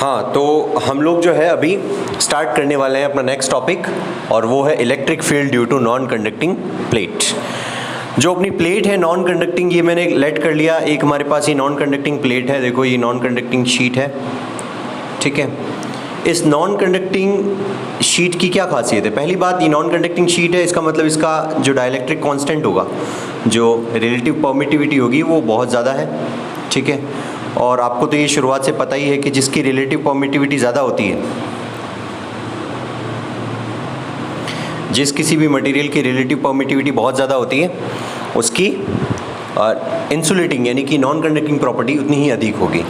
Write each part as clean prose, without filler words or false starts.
हाँ, तो हम लोग जो है अभी स्टार्ट करने वाले हैं अपना नेक्स्ट टॉपिक, और वो है electric field due to non conducting plate. जो अपनी प्लेट है नॉन कंडक्टिंग, ये मैंने लेट कर लिया। एक हमारे पास ये नॉन कंडक्टिंग प्लेट है, देखो ये नॉन कंडक्टिंग शीट है, ठीक है। इस नॉन कंडक्टिंग शीट की क्या खासियत है? पहली बात, ये नॉन कंडक्टिंग शीट है, इसका मतलब इसका जो डाइलेक्ट्रिक कांस्टेंट होगा, जो रिलेटिव परमिटिविटी होगी, वो बहुत ज़्यादा है, ठीक है। और आपको तो ये शुरुआत से पता ही है कि जिसकी रिलेटिव परमिटिविटी ज़्यादा होती है, जिस किसी भी मटेरियल की रिलेटिव परमिटिविटी बहुत ज़्यादा होती है, उसकी इंसुलेटिंग यानी कि नॉन कंडक्टिंग प्रॉपर्टी उतनी ही अधिक होगी।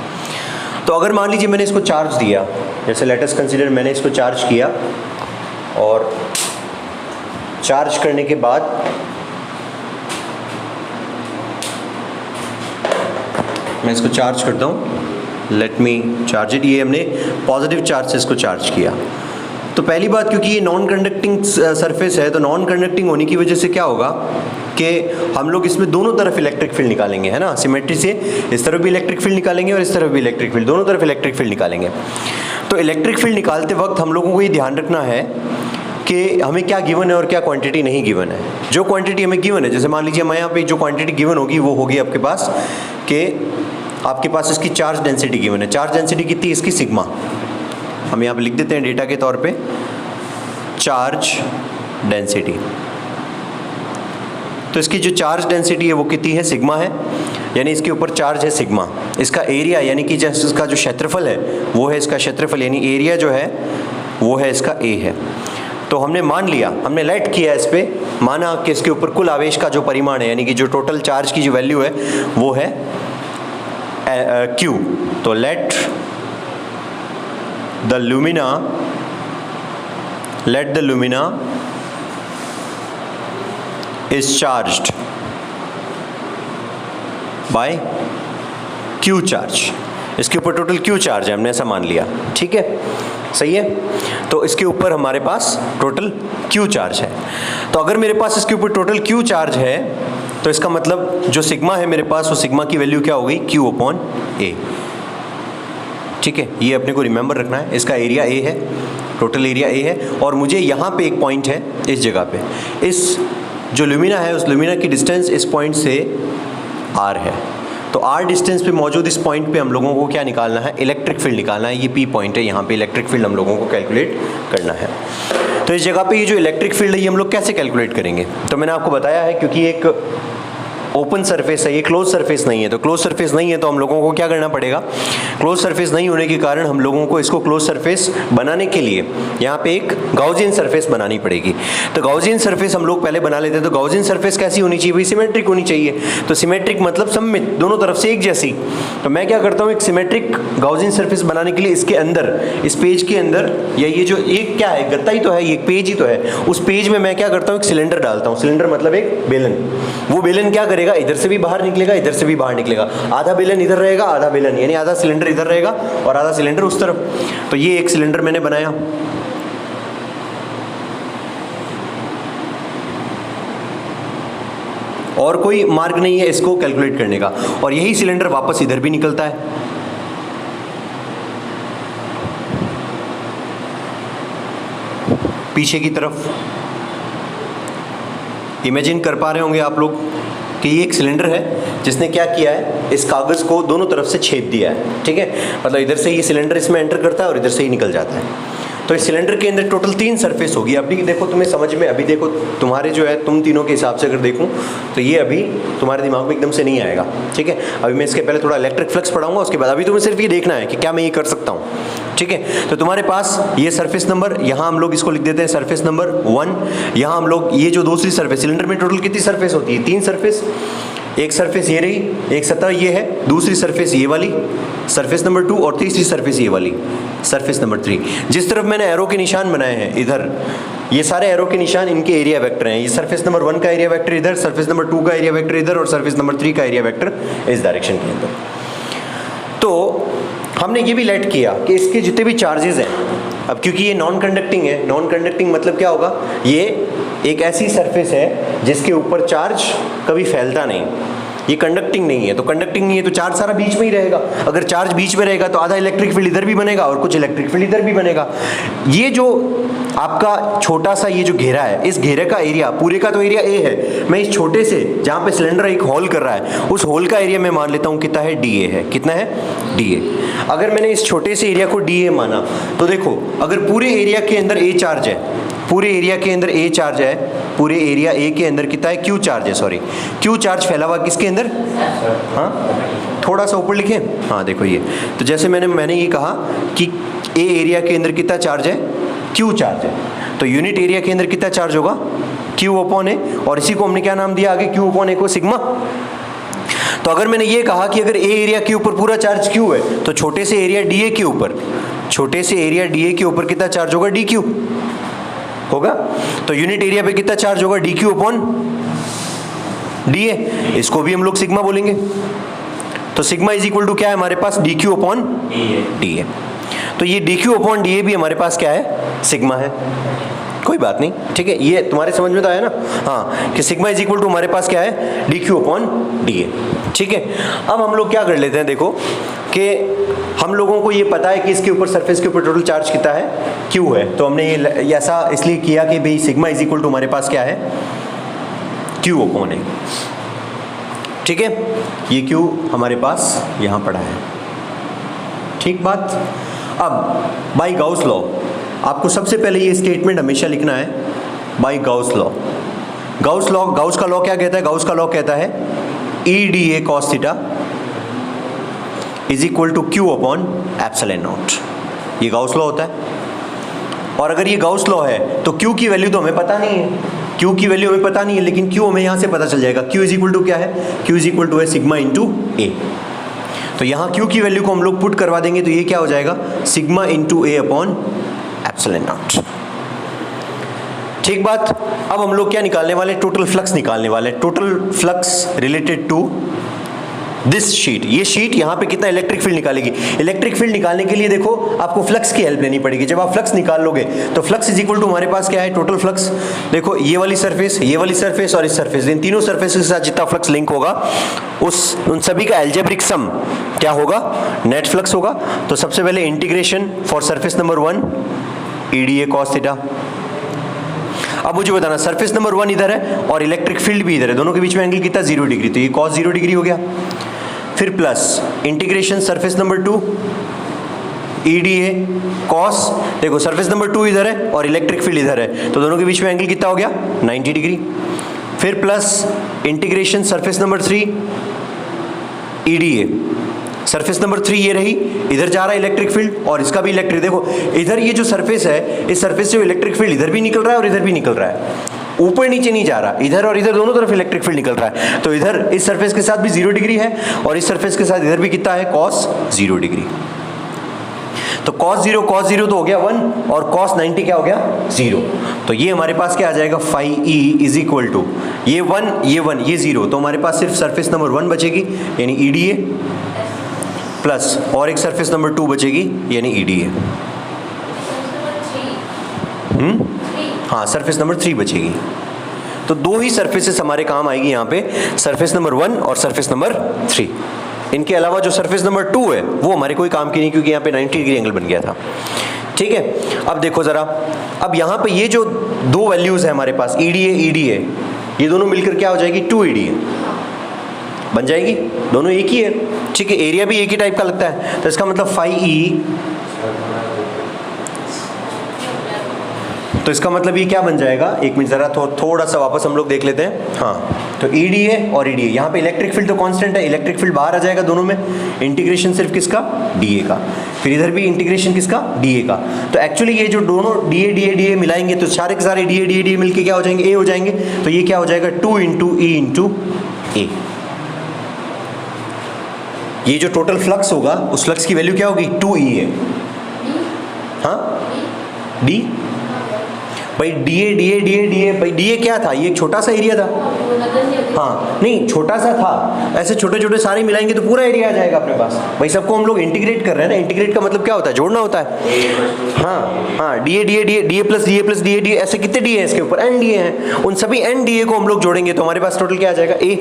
तो अगर मान लीजिए मैंने इसको चार्ज दिया, जैसे लेट अस कंसीडर मैंने इसको चार्ज किया, और चार्ज करने के बाद मैं इसको चार्ज करता हूँ, लेट मी चार्ज इट। ये हमने पॉजिटिव चार्ज से इसको चार्ज किया। तो पहली बात, क्योंकि ये नॉन कंडक्टिंग सरफेस है, तो नॉन कंडक्टिंग होने की वजह से क्या होगा कि हम लोग इसमें दोनों तरफ इलेक्ट्रिक फील्ड निकालेंगे, है ना। सिमेट्री से इस तरफ भी इलेक्ट्रिक फील्ड निकालेंगे और इस तरफ भी इलेक्ट्रिक फील्ड, दोनों तरफ इलेक्ट्रिक फील्ड निकालेंगे। तो इलेक्ट्रिक फील्ड निकालते वक्त हम लोगों को ये ध्यान रखना है कि हमें क्या गिवन है और क्या क्वांटिटी नहीं गिवन है। जो क्वांटिटी हमें गिवन है, जैसे मान लीजिए मैं यहाँ पे जो क्वांटिटी गिवन होगी वो होगी आपके पास कि आपके पास इसकी चार्ज डेंसिटी गिवन है। चार्ज डेंसिटी कितनी है इसकी? सिग्मा। हम यहाँ पे लिख देते हैं डेटा के तौर पे, चार्ज डेंसिटी। तो इसकी जो चार्ज डेंसिटी है वो कितनी है? सिग्मा है, यानी इसके ऊपर चार्ज है सिग्मा। इसका एरिया यानी कि जैसे इसका जो क्षेत्रफल है वो है इसका क्षेत्रफल, यानी एरिया जो है वो है इसका ए है। तो हमने मान लिया, हमने लेट किया इस पे, माना कि इसके ऊपर कुल आवेश का जो परिमाण है, यानी कि जो टोटल चार्ज की जो वैल्यू है वो है Q। तो let the lumina is charged by Q charge. इसके ऊपर टोटल Q चार्ज है, हमने ऐसा मान लिया, ठीक है, सही है। तो इसके ऊपर हमारे पास टोटल Q चार्ज है। तो अगर मेरे पास इसके ऊपर टोटल Q चार्ज है, तो इसका मतलब जो सिग्मा है मेरे पास, वो सिग्मा की वैल्यू क्या हो गई? Q अपॉन A, ठीक है। ये अपने को रिमेंबर रखना है। इसका एरिया A है, टोटल एरिया A है, और मुझे यहाँ पे एक पॉइंट है इस जगह पे, इस जो लुमिना है उस लुमिना की डिस्टेंस इस पॉइंट से R है। तो R डिस्टेंस पे मौजूद इस पॉइंट पे हम लोगों को क्या निकालना है? इलेक्ट्रिक फील्ड निकालना है। ये P पॉइंट है, यहाँ पे इलेक्ट्रिक फील्ड हम लोगों को कैलकुलेट करना है। तो इस जगह पे ये जो इलेक्ट्रिक फील्ड है ये हम लोग कैसे कैलकुलेट करेंगे? तो मैंने आपको बताया है, क्योंकि एक ओपन सरफेस है, ये क्लोज सरफेस नहीं है। तो क्लोज सरफेस नहीं है तो हम लोगों को क्या करना पड़ेगा? क्लोज सरफेस नहीं होने के कारण हम लोगों को इसको क्लोज सरफेस बनाने के लिए यहाँ पे एक गाउसियन सरफेस बनानी पड़ेगी। तो गाउसियन सरफेस हम लोग पहले बना लेते हैं। तो गाउसियन सरफेस कैसी होनी चाहिए भाई? सिमेट्रिक होनी चाहिए। तो सिमेट्रिक मतलब सममित, दोनों तरफ से एक जैसी। तो मैं क्या करता हूँ, एक सिमेट्रिक गाउसियन सरफेस बनाने के लिए इसके अंदर, इस पेज के अंदर, या ये जो एक क्या है, गत्ता ही तो है, ये पेज ही तो है, उस पेज में मैं क्या करता हूँ, एक सिलेंडर डालता हूँ। सिलेंडर मतलब एक बेलन। वो बेलन क्या करेगा? इधर से भी बाहर निकलेगा, इधर से भी बाहर निकलेगा। आधा बेलन इधर रहेगा, आधा बेलन, यानी आधा सिलेंडर इधर रहेगा और आधा सिलेंडर उस तरफ। तो ये एक सिलेंडर मैंने बनाया। और कोई मार्ग नहीं है इसको कैलकुलेट करने का, और यही सिलेंडर वापस इधर भी निकलता है। पीछे की तरफ इमेजिन कर पा रहे होंगे आप लोग कि ये एक सिलेंडर है जिसने क्या किया है, इस कागज़ को दोनों तरफ से छेद दिया है, ठीक है। मतलब इधर से ये सिलेंडर इसमें एंटर करता है और इधर से ही निकल जाता है। तो इस सिलेंडर के अंदर टोटल 3 सरफेस होगी। अभी देखो तुम्हें समझ में, अभी देखो तुम्हारे जो है, तुम तीनों के हिसाब से अगर देखूं तो ये अभी तुम्हारे दिमाग में एकदम से नहीं आएगा, ठीक है। अभी मैं इसके पहले थोड़ा इलेक्ट्रिक फ्लक्स पढ़ाऊंगा, उसके बाद अभी तुम्हें सिर्फ ये देखना है कि क्या मैं ये कर सकता हूँ, ठीक है। तो तुम्हारे पास ये सरफेस नंबर, यहाँ हम लोग इसको लिख देते हैं सरफेस नंबर 1। यहाँ हम लोग ये जो दूसरी सरफेस, सिलेंडर में टोटल कितनी सरफेस होती है? 3 सरफेस। एक सरफेस ये रही, एक सतह ये है, दूसरी सरफेस ये वाली, सरफेस नंबर 2, और तीसरी सरफेस ये वाली, सरफेस नंबर 3। जिस तरफ मैंने एरो के निशान बनाए हैं इधर, ये सारे एरो के निशान इनके एरिया वेक्टर हैं। ये सरफेस नंबर 1 का एरिया वेक्टर इधर, सरफेस नंबर 2 का एरिया वेक्टर इधर, और सरफेस नंबर 3 का एरिया वेक्टर इस डायरेक्शन के अंदर। तो हमने ये भी लेट किया कि इसके जितने भी चार्जेस हैं, अब क्योंकि ये नॉन कंडक्टिंग है, नॉन कंडक्टिंग मतलब क्या होगा, ये एक ऐसी सरफेस है जिसके ऊपर चार्ज कभी फैलता नहीं, ये कंडक्टिंग नहीं है, तो कंडक्टिंग नहीं है तो चार्ज सारा बीच में ही रहेगा। अगर चार्ज बीच में रहेगा तो आधा इलेक्ट्रिक फील्ड इधर भी बनेगा और कुछ इलेक्ट्रिक फील्ड इधर भी बनेगा। ये जो आपका छोटा सा ये जो घेरा है, इस घेरे का एरिया, पूरे का तो एरिया ए है, मैं इस छोटे से जहाँ पे सिलेंडर एक होल कर रहा है उस होल का एरिया मैं मान लेता हूँ कितना है, डी ए है। कितना है, डी ए। अगर मैंने इस छोटे से एरिया को डी ए माना तो देखो अगर पूरे एरिया के अंदर ए चार्ज है, पूरे एरिया के अंदर ए चार्ज है, पूरे एरिया ए के अंदर कितना है, क्यू चार्ज है, सॉरी क्यू चार्ज फैला हुआ किसके अंदर, हाँ थोड़ा सा ऊपर लिखें, हाँ देखो ये, तो जैसे मैंने ये कहा कि ए एरिया के अंदर कितना चार्ज है, क्यू चार्ज है, तो यूनिट एरिया के अंदर कितना चार्ज होगा, क्यू अपॉन ए, और इसी को हमने क्या नाम दिया आगे, क्यू अपॉन ए को सिग्मा। तो अगर मैंने ये कहा कि अगर ए एरिया के ऊपर पूरा चार्ज क्यू है तो छोटे से एरिया डी ए के ऊपर, छोटे से एरिया डी ए के ऊपर कितना चार्ज होगा, डी क्यू होगा। तो यूनिट एरिया पे कितना चार्ज होगा, डी क्यू अपॉन डी ए, इसको भी हम लोग सिग्मा बोलेंगे। तो सिग्मा इज इक्वल टू क्या है हमारे पास, D Q upon D A. तो ये D Q upon D A भी हमारे पास क्या है, सिग्मा है। कोई बात नहीं, ठीक है, ये तुम्हारे समझ में तो आया ना, हाँ, कि सिग्मा इज इक्वल टू हमारे पास क्या है, डी क्यू अपॉन डी ए। ठीक है, अब हम लोग क्या कर लेते हैं, देखो कि हम लोगों को ये पता है कि इसके ऊपर सरफेस के ऊपर टोटल चार्ज कितना है, क्यू है। तो हमने ये ऐसा इसलिए किया कि भाई सिग्मा इज इक्वल टू हमारे पास क्या है, क्यू अपॉन ए। ठीक है, ये क्यू हमारे पास यहाँ पड़ा है। ठीक बात। अब बाय गाउस लॉ आपको सबसे पहले ये स्टेटमेंट हमेशा लिखना है, बाय गाउस लॉ। गाउस का लॉ क्या कहता है, गाउस का लॉ कहता है E D A cos theta is equal to Q upon epsilon naught. ये गाउस लॉ होता है। और अगर ये गाउस लॉ है तो क्यू की वैल्यू तो हमें पता नहीं है, क्यू की वैल्यू हमें पता नहीं है, लेकिन क्यू हमें यहाँ से पता चल जाएगा। क्यू इज इक्वल टू क्या है, क्यू इज इक्वल टू है सिग्मा इंटू ए। तो यहाँ क्यू की वैल्यू को हम लोग पुट करवा देंगे तो ये क्या हो जाएगा, sigma into A upon epsilon not. ठीक बात। अब हम लोग क्या निकालने वाले, टोटल फ्लक्स निकालने वाले। Total flux related to this sheet. ये शीट यहाँ पे कितना इलेक्ट्रिक फील्ड निकालेगी। इलेक्ट्रिक फील्ड निकालने के लिए देखो आपको फ्लक्स की हेल्प लेनी पड़ेगी। जब आप फ्लक्स निकाल लोगे तो फ्लक्स इज इक्वल टू हमारे पास क्या है, टोटल फ्लक्स। देखो ये वाली सरफेस, ये वाली सरफेस और इस सरफेस, इन तीनों सरफेस के साथ जितना फ्लक्स लिंक होगा उन सभी का एल्जेब्रिक सम क्या होगा, नेट फ्लक्स होगा। तो सबसे पहले integration for surface number 1 E D A cos theta. अब मुझे बताना सरफेस नंबर 1 इधर है और इलेक्ट्रिक फील्ड भी इधर है, दोनों के बीच में एंगल कितना, 0 डिग्री, तो ये कॉस 0 डिग्री हो गया। फिर plus integration surface number 2 E D A cos, देखो सरफेस नंबर 2 इधर है और इलेक्ट्रिक फील्ड इधर है, तो दोनों के बीच में एंगल कितना हो गया, 90 डिग्री। फिर प्लस इंटीग्रेशन सरफेस नंबर 3 ई डी ए, सरफेस नंबर 3 ये रही, इधर जा रहा है इलेक्ट्रिक फील्ड और इसका भी इलेक्ट्रिक, देखो इधर ये जो सरफेस है, इस सरफेस से इलेक्ट्रिक फील्ड इधर भी निकल रहा है और इधर भी निकल रहा है, ऊपर नीचे नहीं जा रहा, इधर और इधर दोनों तरफ इलेक्ट्रिक फील्ड निकल रहा है। तो इधर इस सरफेस के साथ भी 0 डिग्री है और इस सरफेस के साथ इधर भी कितना है, cos 0 डिग्री। तो cos 0 तो हो गया 1 और cos 90 क्या हो गया, 0। तो ये हमारे पास क्या आ जाएगा, phi E is equal to ये 1 ये 0, तो हमारे पास सिर्फ सरफेस नंबर 1 बचेगी यानी ई डी ए, प्लस और एक सरफेस नंबर 2 बचेगी यानी ई डी ए। हाँ, सरफेस नंबर 3 बचेगी। तो दो ही सरफेसेस हमारे काम आएगी यहाँ पे, सरफेस नंबर 1 और सरफेस नंबर 3। इनके अलावा जो सरफेस नंबर 2 है वो हमारे कोई काम की नहीं, क्योंकि यहाँ पे 90 डिग्री एंगल बन गया था। ठीक है, अब देखो जरा, अब यहाँ पे ये जो दो वैल्यूज है हमारे पास ई डी ए, ये दोनों मिलकर क्या हो जाएगी, 2 ई डी ए बन जाएगी, दोनों एक ही है। ठीक है, एरिया भी एक ही टाइप का लगता है, तो इसका मतलब फाई ई, तो इसका मतलब ये क्या बन जाएगा, एक मिनट जरा थोड़ा सा वापस हम लोग देख लेते हैं। हाँ, तो ई डी ए और ई डी ए, यहाँ पे इलेक्ट्रिक फील्ड तो कांस्टेंट है, इलेक्ट्रिक फील्ड बाहर आ जाएगा दोनों में, इंटीग्रेशन सिर्फ किसका, डी ए का, फिर इधर भी इंटीग्रेशन किसका, डी ए का। तो एक्चुअली ये जो दोनों डी ए मिलाएंगे तो सारे के सारे डी ए मिलके क्या हो जाएंगे, ए हो जाएंगे। तो ये क्या हो जाएगा, 2 इंटू ई इंटू ए। ये जो टोटल फ्लक्स होगा उस फ्लक्स की वैल्यू क्या होगी, 2 ई ए। हाँ, डी भाई डी ए भाई डी ए क्या था, ये एक छोटा सा एरिया था। हाँ नहीं, छोटा सा था, ऐसे छोटे छोटे सारे मिलाएंगे तो पूरा एरिया आ जाएगा अपने पास। भाई सबको हम लोग इंटीग्रेट कर रहे हैं ना, इंटीग्रेट का मतलब क्या होता है, जोड़ना होता है। हाँ, D A plus D A ऐसे कितने डी ए इसके ऊपर, एन डी ए हैं, उन सभी एन डी ए को हम लोग जोड़ेंगे तो हमारे पास टोटल क्या आ जाएगा, ए।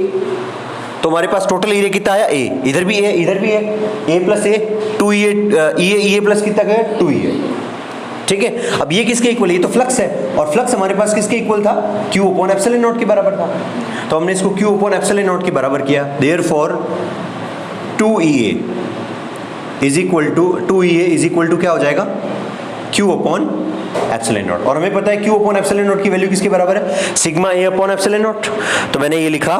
तो हमारे पास टोटल एरिया कितना आया ए, इधर भी ए इधर भी है, ए प्लस ए 2EA, ई प्लस कितना गया 2EA, ठीक है। अब ये किसके इक्वल है, ये तो फ्लक्स है, और फ्लक्स हमारे पास किसके इक्वल था, Q अपॉन एप्सिलॉन नॉट के बराबर था, तो हमने इसको Q अपॉन एप्सिलॉन नॉट के बराबर किया। Therefore 2EA is equal to क्या हो जाएगा, Q अपॉन एप्सिलॉन नॉट, और हमें पता है Q अपॉन एप्सिलॉन नॉट की वैल्यू किसके बराबर है, sigma A upon epsilon not, तो मैंने ये लिखा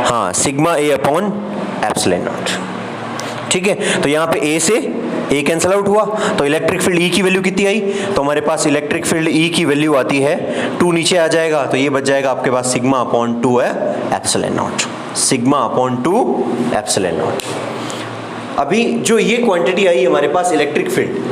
हाँ sigma A upon epsilon not, ठीक है। तो यहाँ पे ए से ए कैंसल आउट हुआ, तो इलेक्ट्रिक फील्ड ई की वैल्यू कितनी आई, तो हमारे पास इलेक्ट्रिक फील्ड ई की वैल्यू आती है 2 नीचे आ जाएगा, तो ये बच जाएगा आपके पास सिग्मा अपॉन 2 है epsilon not, sigma upon 2 epsilon not. अभी जो ये क्वांटिटी आई हमारे पास इलेक्ट्रिक फील्ड,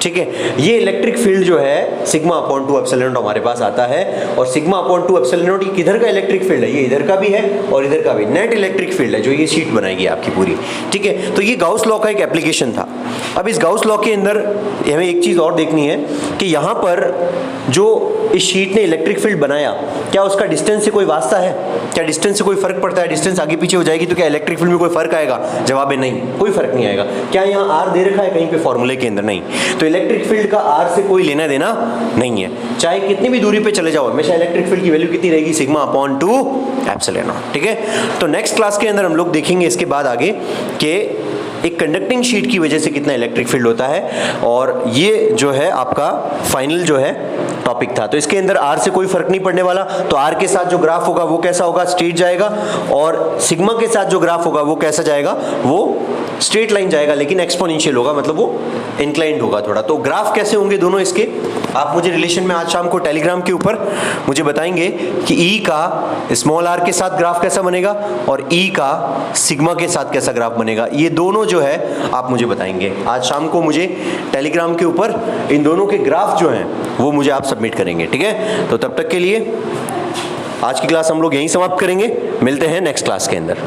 ठीक है, ये इलेक्ट्रिक फील्ड जो है सिग्मा अपॉन 2 एप्सिलॉन नॉट हमारे पास आता है, और सिग्मा अपॉन 2 एप्सिलॉन नॉट ये किधर का इलेक्ट्रिक फील्ड है, ये इधर का भी है और इधर का भी, नेट इलेक्ट्रिक फील्ड है जो ये शीट बनाएगी आपकी पूरी, ठीक है। तो ये गाउस लॉ का एक एप्लीकेशन था। अब इस गाउस लॉ के अंदर हमें एक चीज़ और देखनी है कि यहाँ पर जो इस शीट ने इलेक्ट्रिक फील्ड बनाया, क्या उसका डिस्टेंस से कोई वास्ता है, क्या डिस्टेंस से कोई फर्क पड़ता है, डिस्टेंस आगे पीछे हो जाएगी तो क्या इलेक्ट्रिक फील्ड में कोई फर्क आएगा, जवाब है नहीं, कोई फर्क नहीं आएगा। क्या यहाँ आर दे रखा है कहीं पे फॉर्मूले के अंदर, नहीं, तो इलेक्ट्रिक फील्ड का आर से कोई लेना देना नहीं है, चाहे कितनी भी दूरी पे चले जाओ हमेशा इलेक्ट्रिक फील्ड की वैल्यू कितनी रहेगी, सिग्मा अपॉन 2 एप्सिलॉन नॉट, ठीक है। तो नेक्स्ट क्लास के अंदर हम लोग देखेंगे इसके बाद आगे कि एक कंडक्टिंग शीट की वजह से कितना इलेक्ट्रिक फील्ड होता है, और ये जो है आपका फाइनल जो है टॉपिक था। तो इसके अंदर आर से कोई फर्क नहीं पड़ने वाला, तो आर के साथ जो ग्राफ होगा वो कैसा होगा, स्ट्रेट जाएगा, और सिग्मा के साथ जो ग्राफ होगा वो कैसा जाएगा, वो स्ट्रेट लाइन जाएगा, लेकिन एक्सपोनेंशियल होगा, मतलब वो इंक्लाइंड होगा थोड़ा। तो ग्राफ कैसे होंगे दोनों इसके, आप मुझे रिलेशन में आज शाम को टेलीग्राम के ऊपर मुझे बताएंगे कि ई का स्मॉल आर के साथ ग्राफ कैसा बनेगा और ई का सिग्मा के साथ कैसा ग्राफ बनेगा, ये दोनों जो है आप मुझे बताएंगे आज शाम को। मुझे टेलीग्राम के ऊपर इन दोनों के ग्राफ जो हैं वो मुझे आप सबमिट करेंगे, ठीक है। तो तब तक के लिए आज की क्लास हम लोग यहीं समाप्त करेंगे, मिलते हैं नेक्स्ट क्लास के अंदर।